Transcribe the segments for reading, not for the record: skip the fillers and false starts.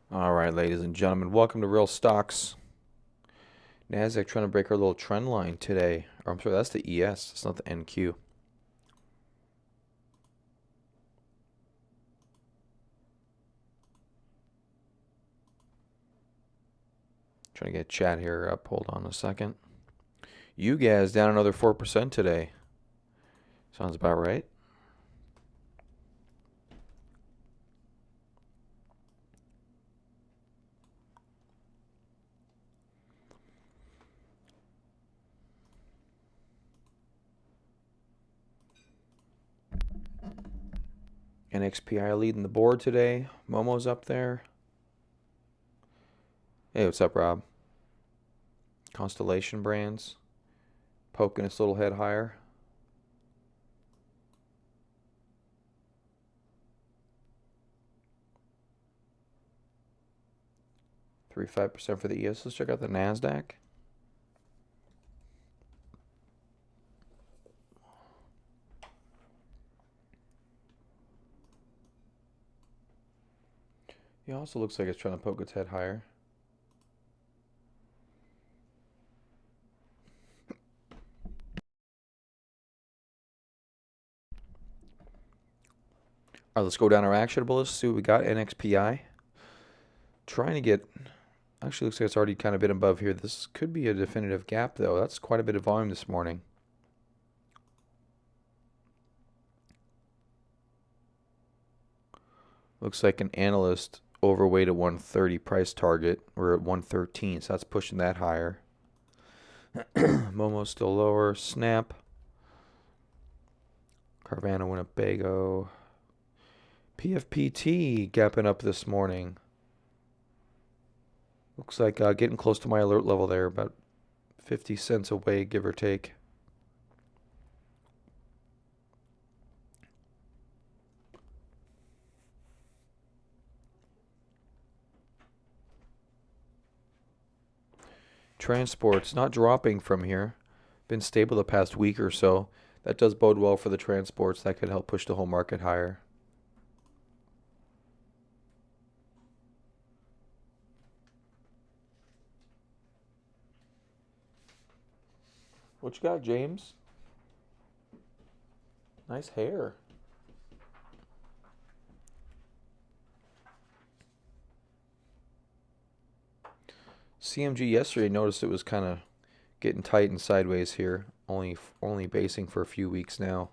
All right, ladies and gentlemen, welcome to Real Stocks. Nasdaq trying to break our little trend line today. Or I'm sorry, that's the ES. It's not the NQ. Trying to get chat here up. Hold on a second. You guys down another 4% today. Sounds about right. NXPI leading the board today. Momo's up there. Hey, what's up, Rob? Constellation Brands poking its little head higher. 3.5% for the ES. Let's check out the Nasdaq. It also looks like it's trying to poke its head higher. All right, let's go down our actionable list. See what we got. NXPI. Trying to get. Actually, looks like it's already kind of been above here. This could be a definitive gap, though. That's quite a bit of volume this morning. Looks like an analyst overweight at 130 price target. We're at 113, so that's pushing that higher. Momo's still lower. Snap. Carvana Winnebago. PFPT gapping up this morning. Looks like getting close to my alert level there, about 50 cents away, give or take. Transport's not dropping from here. Been stable the past week or so. That does bode well for the transports. That could help push the whole market higher. What you got, James? Nice hair. CMG yesterday noticed it was kind of getting tight and sideways here. Only basing for a few weeks now.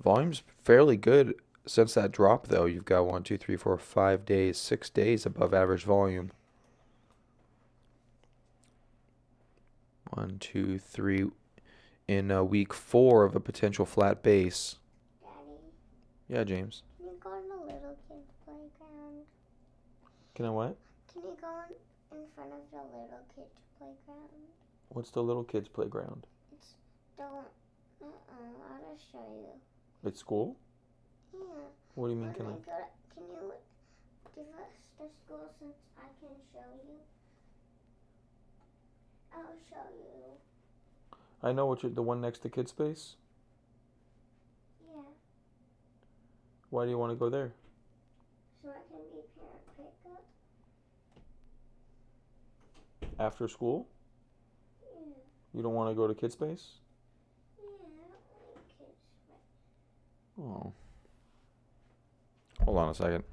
Volume's fairly good since that drop though. You've got 1, 2, 3, 4, 5 days, 6 days above average volume. 1, 2, 3 in week 4 of a potential flat base. Daddy, Yeah, James. can you go in the little kids' playground? Can I what? Can you go in front of the little kids' playground? What's the little kids playground? It's don't. I'll just show you. At school? Yeah. What do you mean? When Can I? I go to, can you give us the school since I can show you? I'll show you. I know what you're. The one next to Kid Space. Yeah. Why do you want to go there? So I can be parent pickup. After school? Yeah. You don't want to go to Kid Space? Yeah. I don't like kids. Oh. Hold on a second.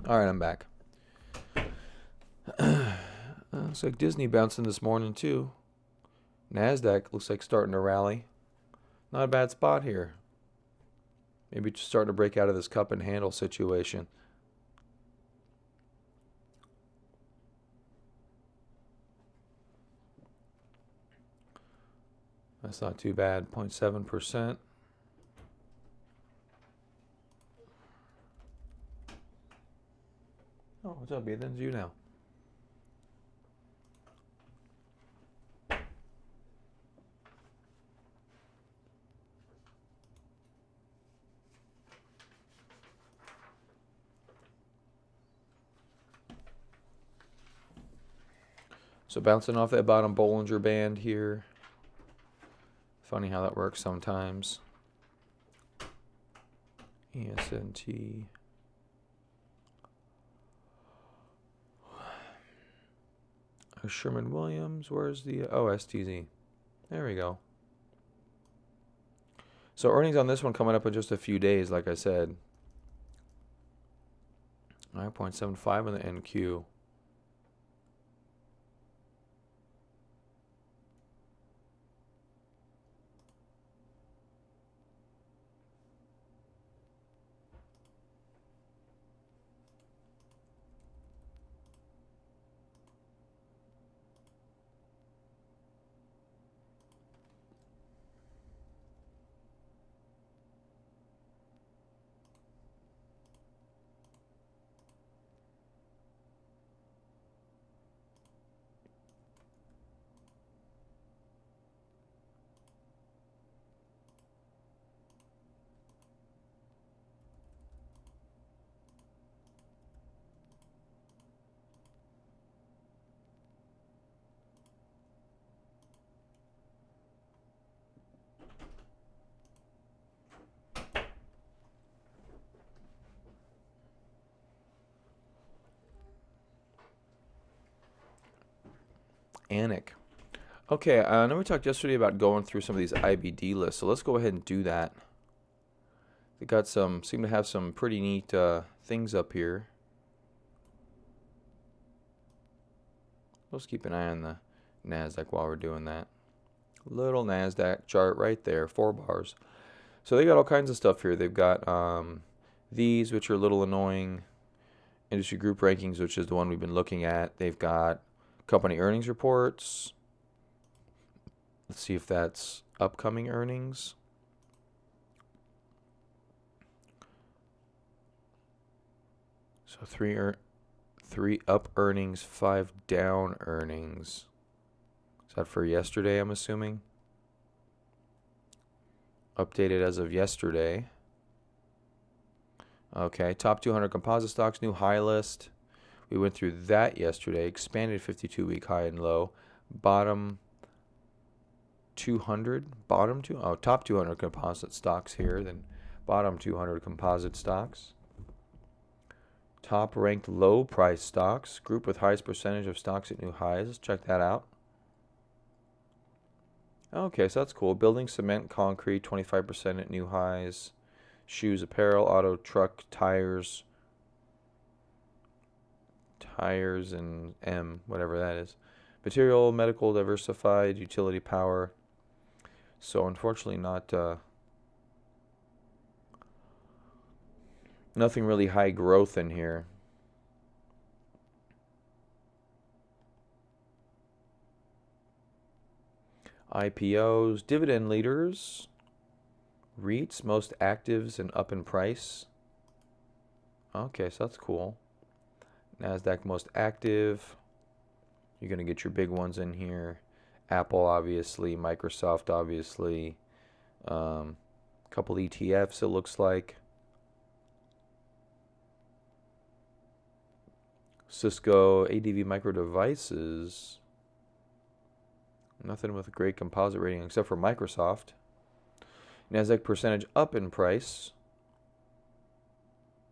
All right, I'm back. Looks like Disney bouncing this morning too. Nasdaq looks like starting to rally. Not a bad spot here. Maybe just starting to break out of this cup and handle situation. That's not too bad. 0.7%. Oh, what's up, Ethan? It's you now. So bouncing off that bottom Bollinger Band here. Funny how that works sometimes. ESNT. Sherman-Williams. Where's the STZ? There we go. So earnings on this one coming up in just a few days, like I said. 9.75 on the NQ. ANIC. Okay, I know we talked yesterday about going through some of these IBD lists, so let's go ahead and do that. They got seem to have some pretty neat things up here. Let's keep an eye on the NASDAQ while we're doing that. Little NASDAQ chart right there, 4 bars. So they got all kinds of stuff here. They've got these, which are a little annoying. Industry group rankings, which is the one we've been looking at. They've got company earnings reports. Let's see if that's upcoming earnings. So 3 up earnings, 5 down earnings. Is that for yesterday, I'm assuming? Updated as of yesterday. Okay, top 200 composite stocks, new high list. We went through that yesterday. Expanded 52-week high and low. Bottom 200. Top 200 composite stocks here. Then bottom 200 composite stocks. Top ranked low price stocks. Group with highest percentage of stocks at new highs. Let's check that out. Okay, so that's cool. Building, cement, concrete, 25% at new highs. Shoes, apparel, auto, truck, tires and whatever that is. Material, medical, diversified, utility, power. So unfortunately not nothing really high growth in here. IPOs, dividend leaders, REITs, most actives and up in price. Okay, so that's cool. NASDAQ most active. You're going to get your big ones in here. Apple, obviously. Microsoft, obviously. Couple ETFs, it looks like. Cisco, ADV Micro Devices. Nothing with a great composite rating except for Microsoft. NASDAQ percentage up in price.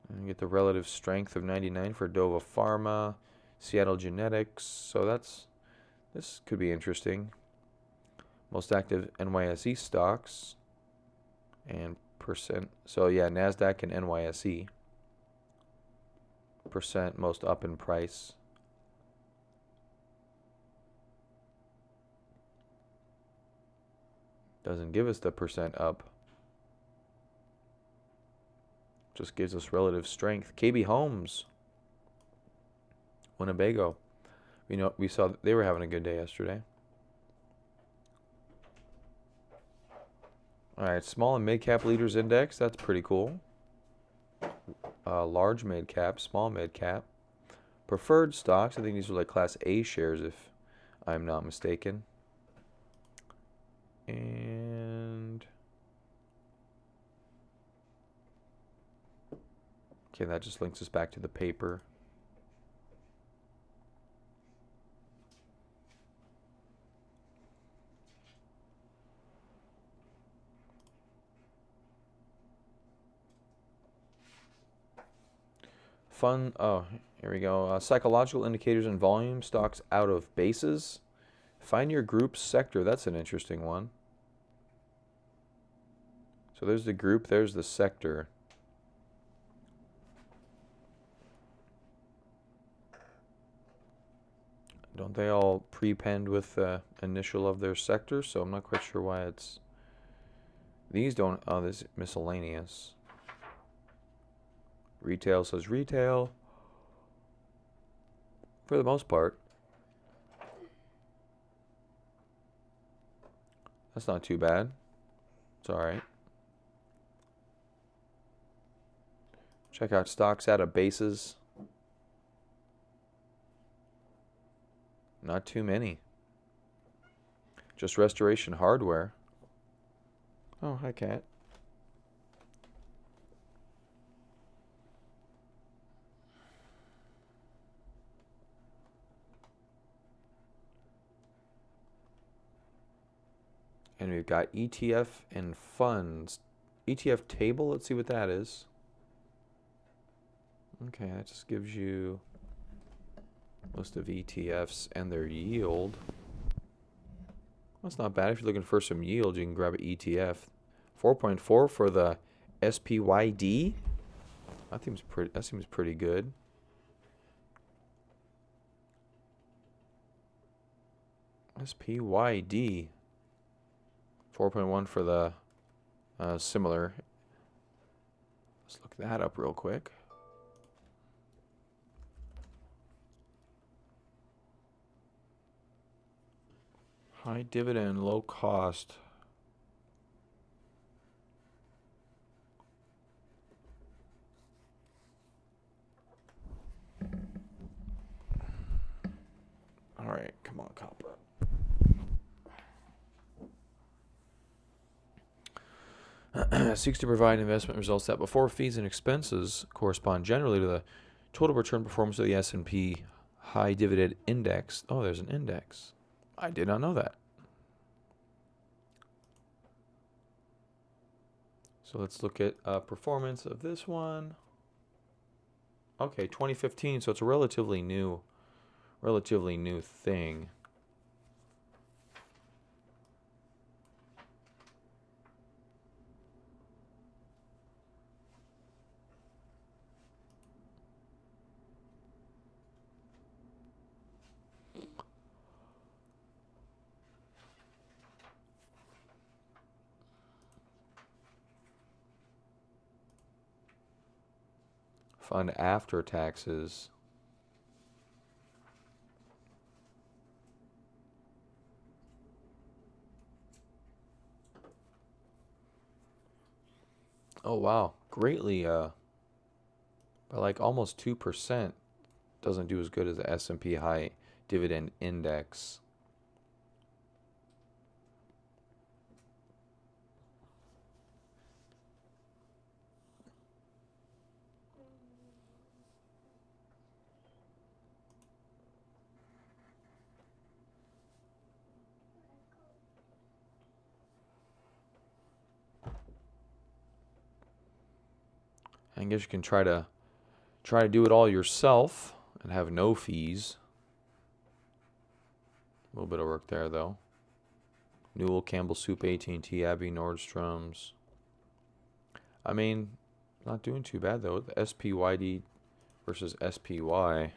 And you get the relative strength of 99 for Dova Pharma, Seattle Genetics. So this could be interesting. Most active NYSE stocks and percent. So yeah, NASDAQ and NYSE. percent most up in price. Doesn't give us the percent up. Just gives us relative strength. KB Homes, Winnebago. We saw that they were having a good day yesterday. All right, small and mid cap leaders index. That's pretty cool. Large mid cap, small mid cap. Preferred stocks. I think these are like Class A shares, if I'm not mistaken. And okay, that just links us back to the paper. Fun. Oh, here we go. Psychological indicators and volume. Stocks out of bases. Find your group sector. That's an interesting one. So there's the group. There's the sector. Don't they all prepend with the initial of their sector? So I'm not quite sure why it's... These don't... Oh, this is miscellaneous. Retail says retail. For the most part. That's not too bad. It's alright. Check out stocks out of bases. Not too many. Just Restoration Hardware. Oh, hi, cat. And we've got ETF and funds. ETF table, let's see what that is. Okay, that just gives you a list of ETFs and their yield. That's not bad. If you're looking for some yield, you can grab an ETF. 4.4 for the SPYD. That seems pretty good. SPYD. 4.1 for the similar. Let's look that up real quick. High dividend, low cost. All right, come on, copper. Seeks to provide investment results that, before fees and expenses, correspond generally to the total return performance of the S&P High Dividend Index. Oh, there's an index. I did not know that. So let's look at performance of this one. Okay, 2015. So it's a relatively new thing. Fund after taxes. Oh wow, greatly by like almost 2%. Doesn't do as good as the S&P High Dividend Index. I guess you can try to do it all yourself and have no fees. A little bit of work there though. Newell, Campbell Soup, AT&T, Abbey, Nordstrom's. I mean, not doing too bad though. The SPYD versus SPY.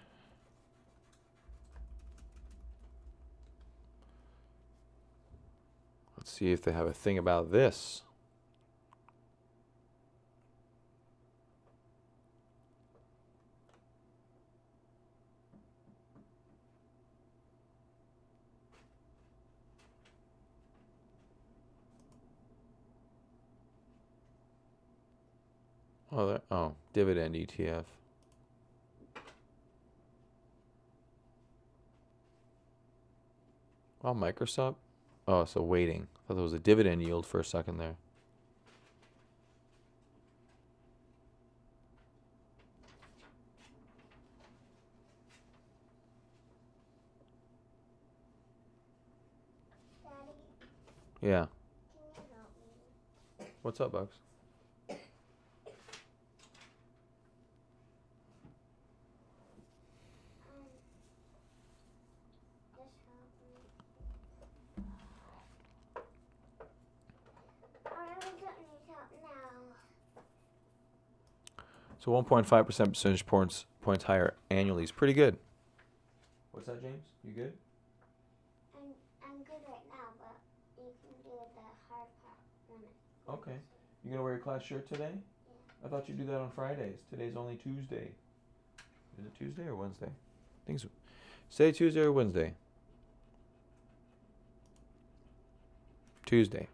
Let's see if they have a thing about this. Oh, dividend ETF. Oh, Microsoft. Oh, so waiting. I thought it was a dividend yield for a second there. Daddy, Yeah. can you help me? What's up, Bugs? Just help me. I really don't need help now. So 1.5% percentage points higher annually is pretty good. What's that, James? You good? I'm good right now, but you can do the hard part when it. Okay. You gonna wear your class shirt today? Yeah. I thought you do that on Fridays. Today's only Tuesday. Is it Tuesday or Wednesday? I think so. Say Tuesday or Wednesday. Tuesday.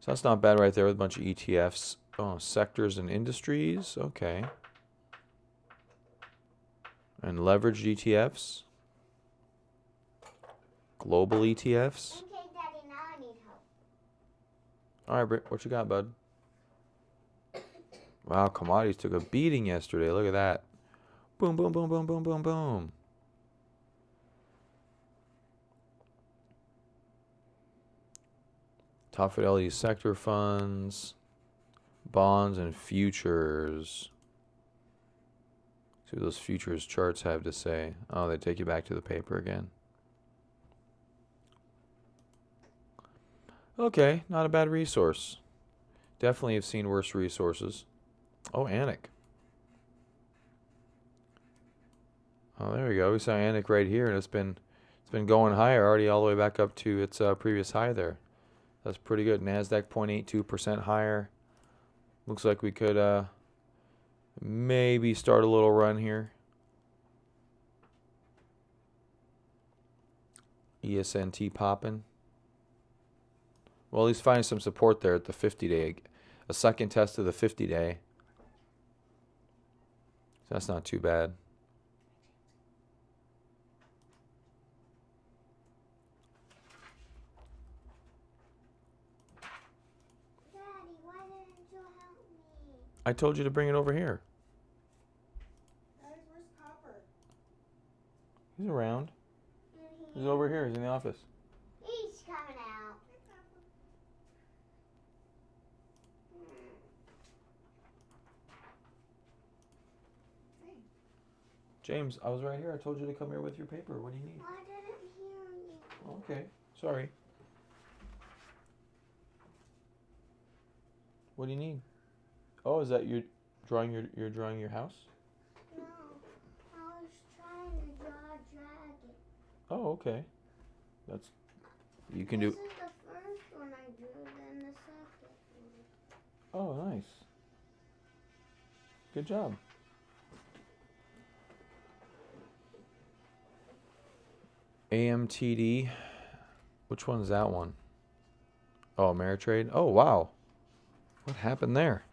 So that's not bad right there with a bunch of ETFs. Oh, sectors and industries. Okay. And leveraged ETFs. Global ETFs. Okay, Daddy, now I need help. All right, Britt, what you got, bud? Wow, commodities took a beating yesterday. Look at that. Boom, boom, boom, boom, boom, boom, boom. Top Fidelity sector funds, bonds, and futures. See what those futures charts have to say. Oh, they take you back to the paper again. Okay, not a bad resource. Definitely have seen worse resources. Oh, Anik. Oh, there we go. We saw Anik right here, and it's been going higher, already all the way back up to its previous high there. That's pretty good. Nasdaq 0.82% higher. Looks like we could maybe start a little run here. ESNT popping. Well, at least finding some support there at the 50-day. A second test of the 50-day. So that's not too bad. Daddy, why didn't you help me? I told you to bring it over here. Guys, where's Copper? He's around. And He's over here. He's in the office. he's coming out. Hey, James, I was right here. I told you to come here with your paper. What do you need? I didn't hear you. Okay, sorry. What do you need? Oh, is that you drawing you're drawing your house? No, I was trying to draw a dragon. Oh, okay. That's you can do. This is the first one I drew, then the second one. Oh, nice. Good job. AMTD. Which one's that one? Oh, Ameritrade. Oh, wow. What happened there?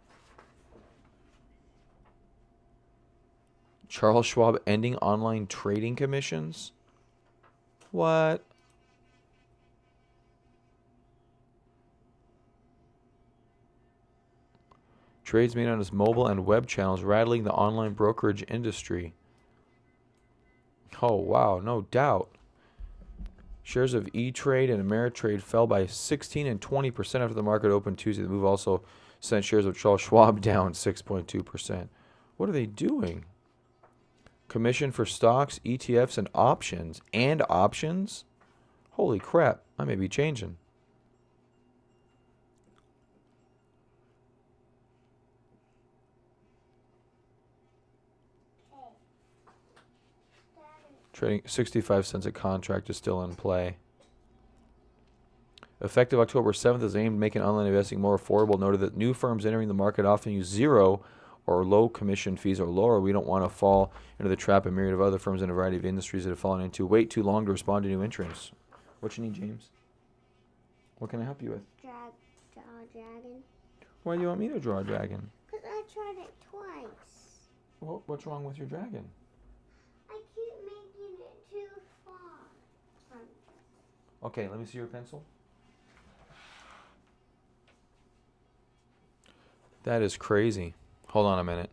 Charles Schwab ending online trading commissions? What? Trades made on its mobile and web channels rattling the online brokerage industry. Oh, wow, no doubt. Shares of E-Trade and Ameritrade fell by 16 and 20% after the market opened Tuesday. The move also sent shares of Charles Schwab down 6.2%. What are they doing? Commission for stocks, ETFs, and options. And options? Holy crap, I may be changing. Trading 65 cents a contract is still in play. Effective October 7th is aimed at making online investing more affordable. Noted that new firms entering the market often use zero or low commission fees or lower. We don't want to fall into the trap a myriad of other firms in a variety of industries that have fallen into. Wait too long to respond to new entrants. What you need, James? What can I help you with? Draw a dragon. Why do you want me to draw a dragon? Because I tried it twice. Well, what's wrong with your dragon? I keep making it too far. Okay, let me see your pencil. That is crazy. Hold on a minute.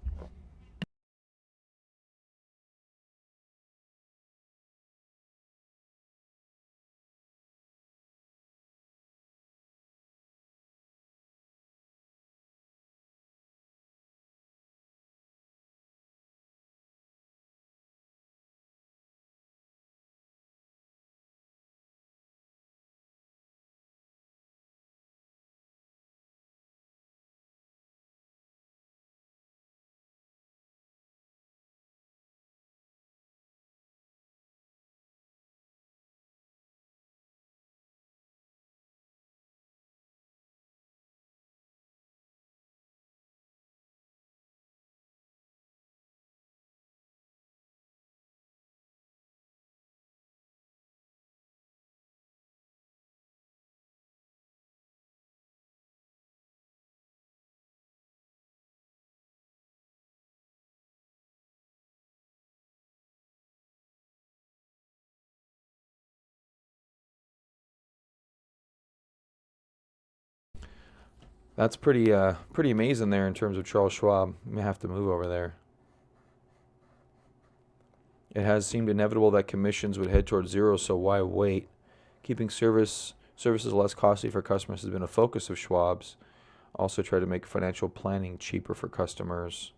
That's pretty amazing there in terms of Charles Schwab. I may have to move over there. It has seemed inevitable that commissions would head towards zero, so why wait? Keeping services less costly for customers has been a focus of Schwab's. Also try to make financial planning cheaper for customers.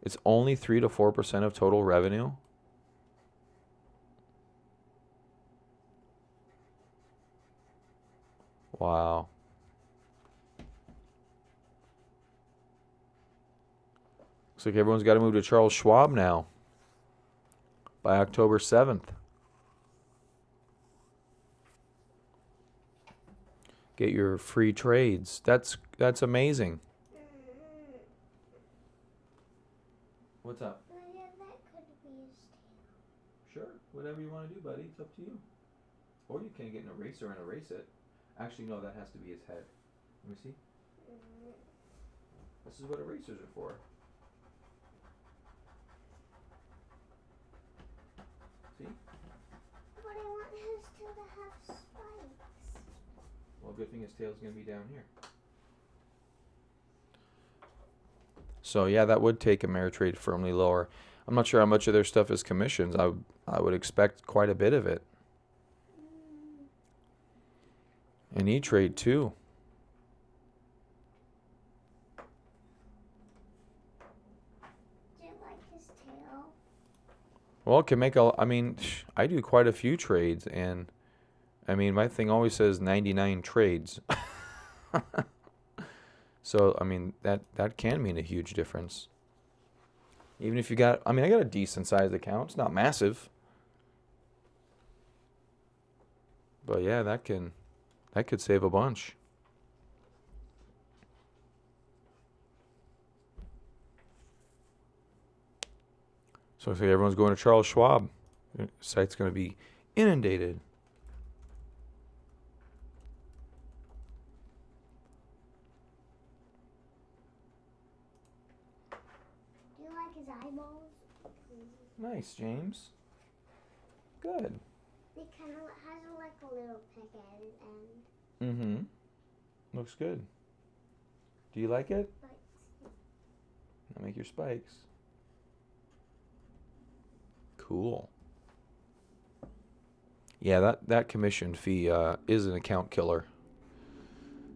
It's only 3 to 4% of total revenue. Wow. Looks like everyone's got to move to Charles Schwab now by October 7th. Get your free trades. That's amazing. What's up? Yeah, that could be his tail. Sure. Whatever you want to do, buddy. It's up to you. Or you can get an eraser and erase it. Actually, no, that has to be his head. Let me see. This is what erasers are for. See? But I want his tail to have spikes. Well, good thing his tail's going to be down here. So, yeah, that would take Ameritrade firmly lower. I'm not sure how much of their stuff is commissions. I would expect quite a bit of it. And E-Trade, too. Do you like his tail? Well, it can make I mean, I do quite a few trades, and I mean, my thing always says 99 trades. So, I mean, that can mean a huge difference. Even if you got, I mean, I got a decent sized account. It's not massive. But yeah, that could save a bunch. So looks like everyone's going to Charles Schwab. The site's going to be inundated. Do you like his eyeballs? Nice, James. Good. It kind of has like a little pick at his end. Mm-hmm. Looks good. Do you like it? But Now make your spikes. Cool. Yeah, that commission fee is an account killer.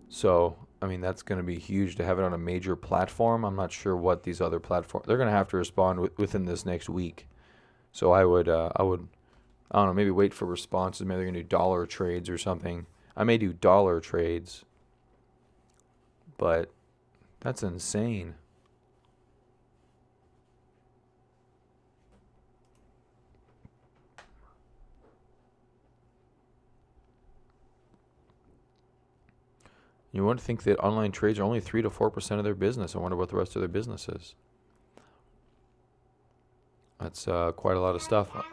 So, I mean, that's going to be huge to have it on a major platform. I'm not sure what these other platforms, they're going to have to respond within this next week. So I don't know, maybe wait for responses. Maybe they're going to do dollar trades or something. I may do dollar trades, but that's insane. You wouldn't think that online trades are only 3 to 4% of their business. I wonder what the rest of their business is. That's quite a lot of stuff. I want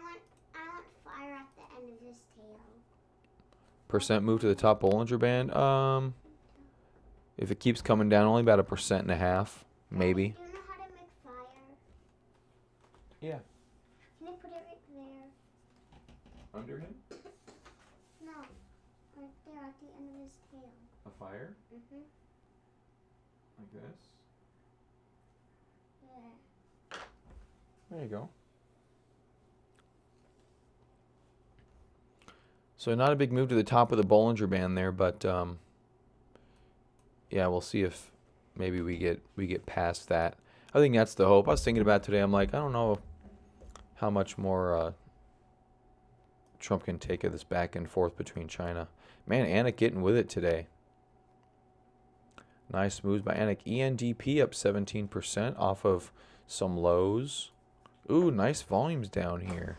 fire at the end of his tail. Percent move to the top Bollinger Band. If it keeps coming down, only about 1.5%, maybe. Do you know how to make fire? Yeah. Can you put it right there? Under him? No, right there at the end of his tail. A fire? Mhm. Like this? Yeah. There you go. So not a big move to the top of the Bollinger Band there, but yeah, we'll see if maybe we get past that. I think that's the hope. I was thinking about today. I'm like, I don't know how much more Trump can take of this back and forth between China. Man, Anik getting with it today. Nice moves by Anik. ENDP up 17% off of some lows. Ooh, nice volumes down here.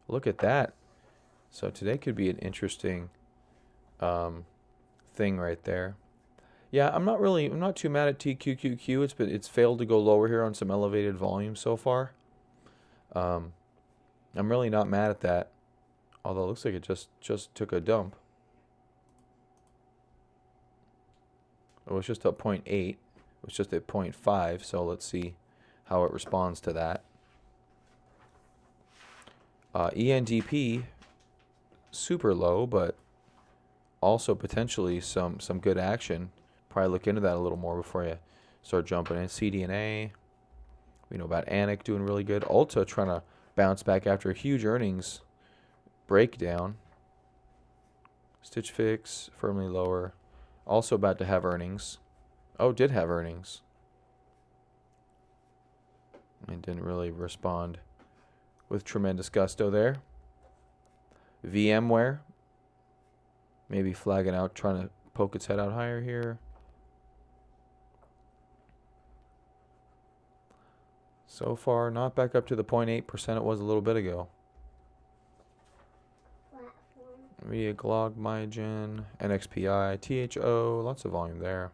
Look at that. So today could be an interesting thing right there. Yeah, I'm not too mad at TQQQ. It's failed to go lower here on some elevated volume so far. I'm really not mad at that. Although it looks like it just took a dump. It was just up 0.8. It was just at 0.5. So let's see how it responds to that. ENDP super low, but also potentially some good action. Probably look into that a little more before you start jumping in. CDNA. We know about Anik doing really good. Ulta trying to bounce back after a huge earnings breakdown. Stitch Fix firmly lower. Also about to have earnings. Oh, did have earnings. And didn't really respond with tremendous gusto there. VMware. Maybe flagging out, trying to poke its head out higher here. So far, not back up to the 0.8% it was a little bit ago. Platform. Media Glog, Mygen, NXPI, THO, lots of volume there.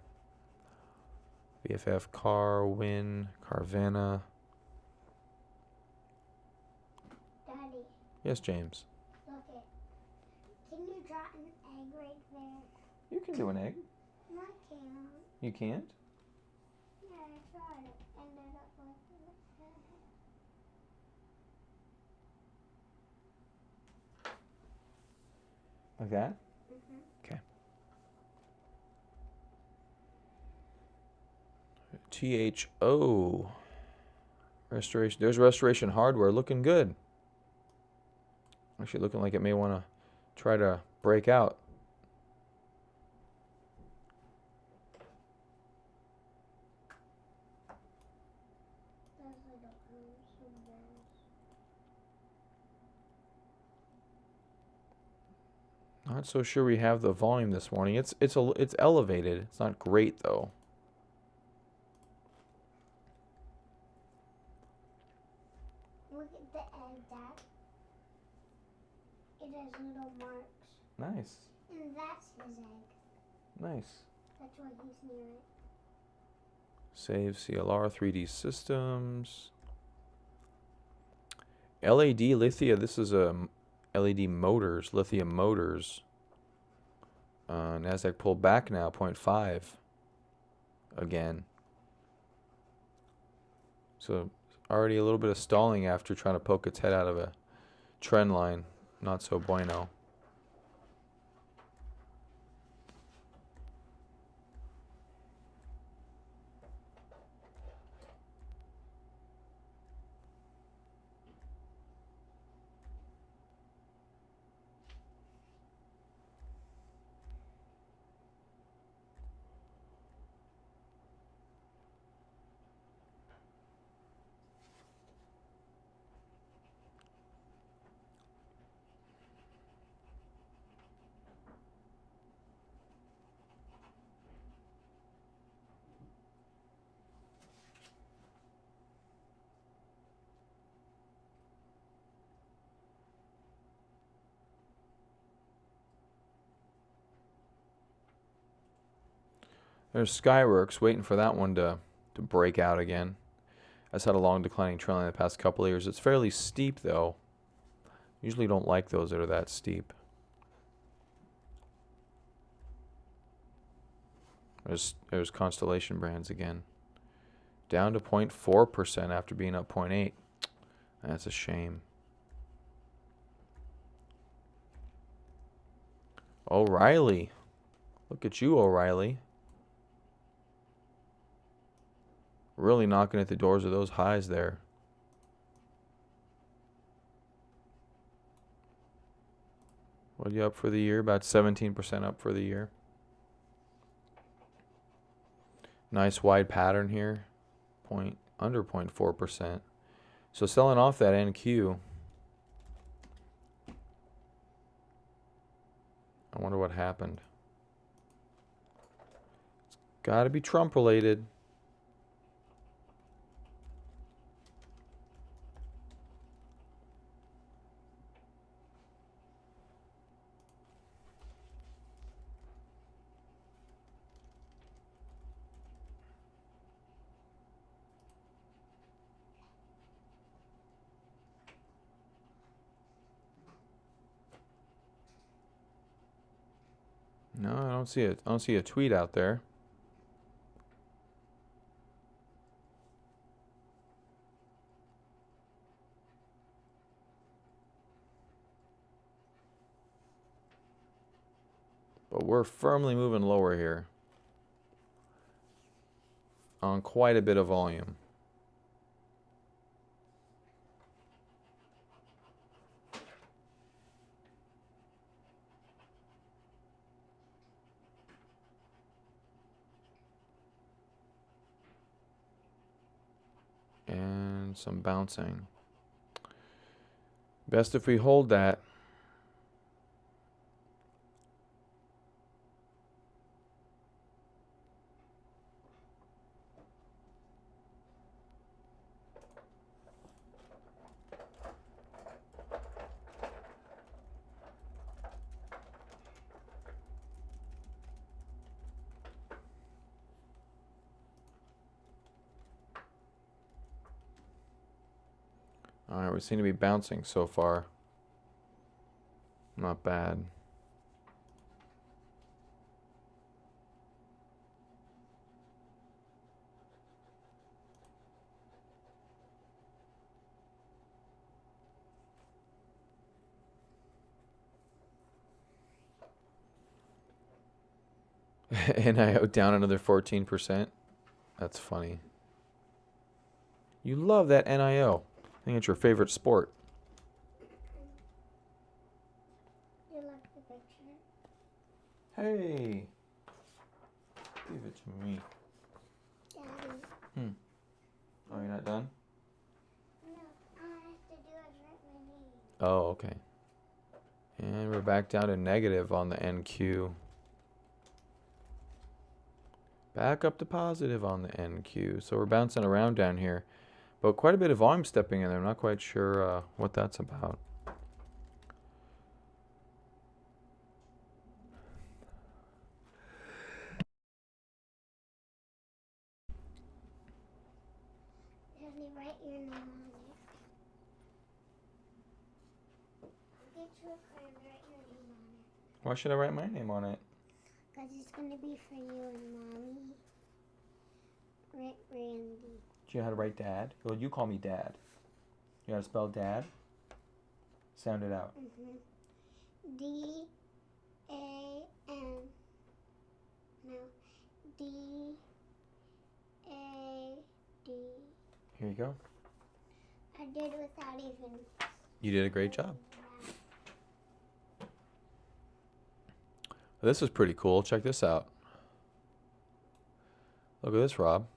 BFF, Car, Win, Carvana. Daddy, Yes, James. look it. Can you draw an egg right there? You can do an egg. No, I can't. You can't? Yeah, I tried it. Ended up like this. Like that? Mhm. Okay. THO. Restoration. There's Restoration Hardware looking good. Actually looking like it may want to try to break out. Those little arms and those. Not so sure we have the volume this morning. It's elevated. It's not great though. Look at the egg, Dad. It has little marks. Nice. And that's his egg. Nice. That's why he's near it. Save CLR 3D Systems. LAD Lithia. This is a LED Motors, Lithium Motors. Nasdaq pulled back now, 0.5 again. So already a little bit of stalling after trying to poke its head out of a trend line. Not so bueno. There's Skyworks, waiting for that one to break out again. It's had a long declining trend line the past couple of years. It's fairly steep though. Usually don't like those that are that steep. There's Constellation Brands again. Down to 0.4% after being up 0.8. That's a shame. O'Reilly. Look at you, O'Reilly. Really knocking at the doors of those highs there. What are you up for the year? About 17% up for the year. Nice wide pattern here. Under 0.4%. So selling off that NQ. I wonder what happened. It's got to be Trump related. No, I don't see it. I don't see a tweet out there. But we're firmly moving lower here on quite a bit of volume. And some bouncing. Best if we hold that. All right, we seem to be bouncing so far. Not bad. NIO down another 14%. That's funny. You love that NIO. I think it's your favorite sport. You like the picture? Hey. Give it to me. Daddy. Oh, you're not done? No, I have to do it right my name. Oh, okay. And we're back down to negative on the NQ. Back up to positive on the NQ. So we're bouncing around down here. But quite a bit of volume stepping in there. I'm not quite sure what that's about. Daddy, write your name on it. I'll get you a card and write your name on it. Why should I write my name on it? Because it's going to be for you and Mommy. Write Randy. Do you know how to write dad? Well, you call me dad. You know how to spell dad? Sound it out. D-A-N. No. D-A-D. Here you go. I did without even... You did a great job. This is pretty cool. Check this out. Look at this, Rob.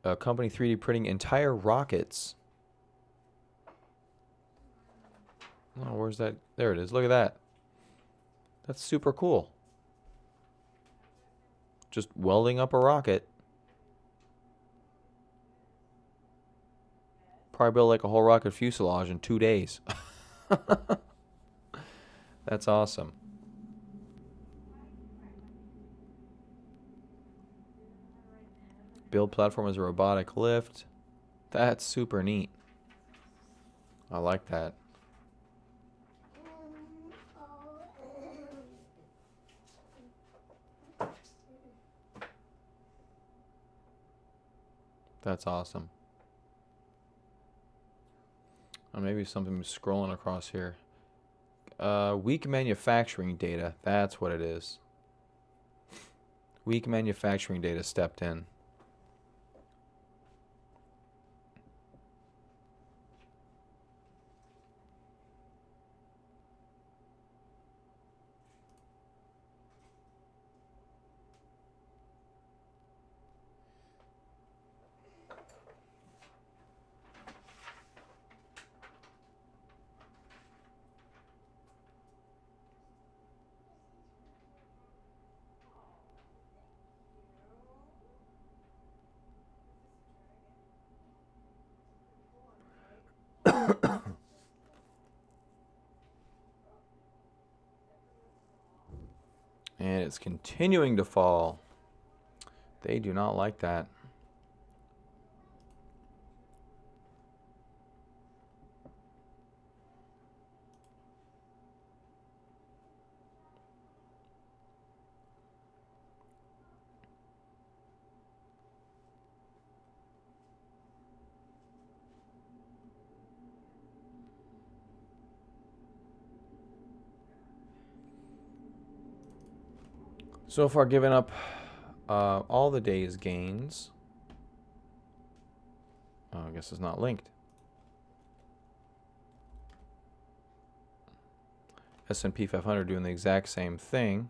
A company 3D printing entire rockets. Oh, where's that? There it is. Look at that. That's super cool. Just welding up a rocket. Probably built like a whole rocket fuselage in 2 days. That's awesome. Build platform as a robotic lift. That's super neat. I like that. That's awesome. Maybe something scrolling across here. Weak manufacturing data. That's what it is. Weak manufacturing data stepped in. And it's continuing to fall. They do not like that. So far, giving up all the day's gains. Oh, I guess it's not linked. S&P 500 doing the exact same thing.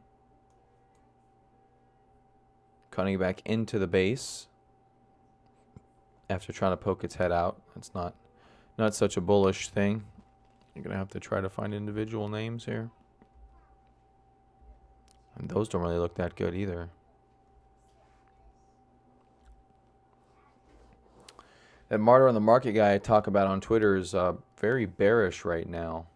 Cutting back into the base after trying to poke its head out. It's not such a bullish thing. You're going to have to try to find individual names here. And those don't really look that good either. That Martyr on the Market guy I talk about on Twitter is very bearish right now.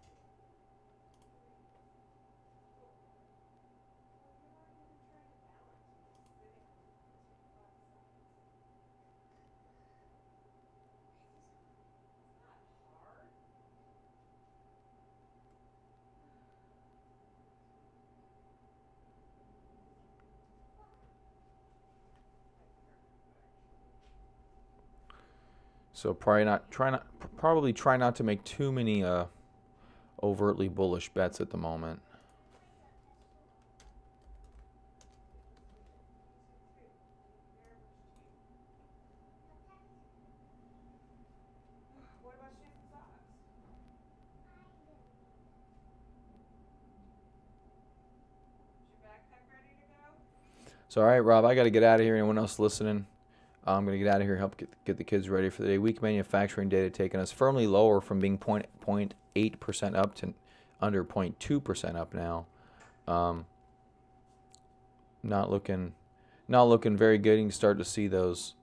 So probably try not to make too many overtly bullish bets at the moment. What about shoes and socks? Is your backpack ready to go? So all right, Rob, I got to get out of here. Anyone else listening? I'm going to get out of here, help get the kids ready for the day. Weak manufacturing data taking us firmly lower from being 0.8% up to under 0.2% up now. Not looking very good. You can start to see those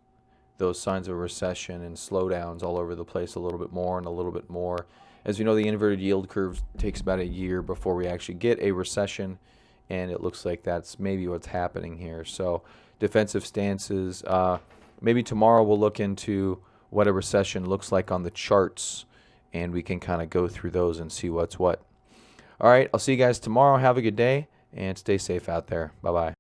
signs of recession and slowdowns all over the place a little bit more and a little bit more. As you know, the inverted yield curve takes about a year before we actually get a recession, and it looks like that's maybe what's happening here. So defensive stances. Maybe tomorrow we'll look into what a recession looks like on the charts, and we can kind of go through those and see what's what. All right, I'll see you guys tomorrow. Have a good day, and stay safe out there. Bye-bye.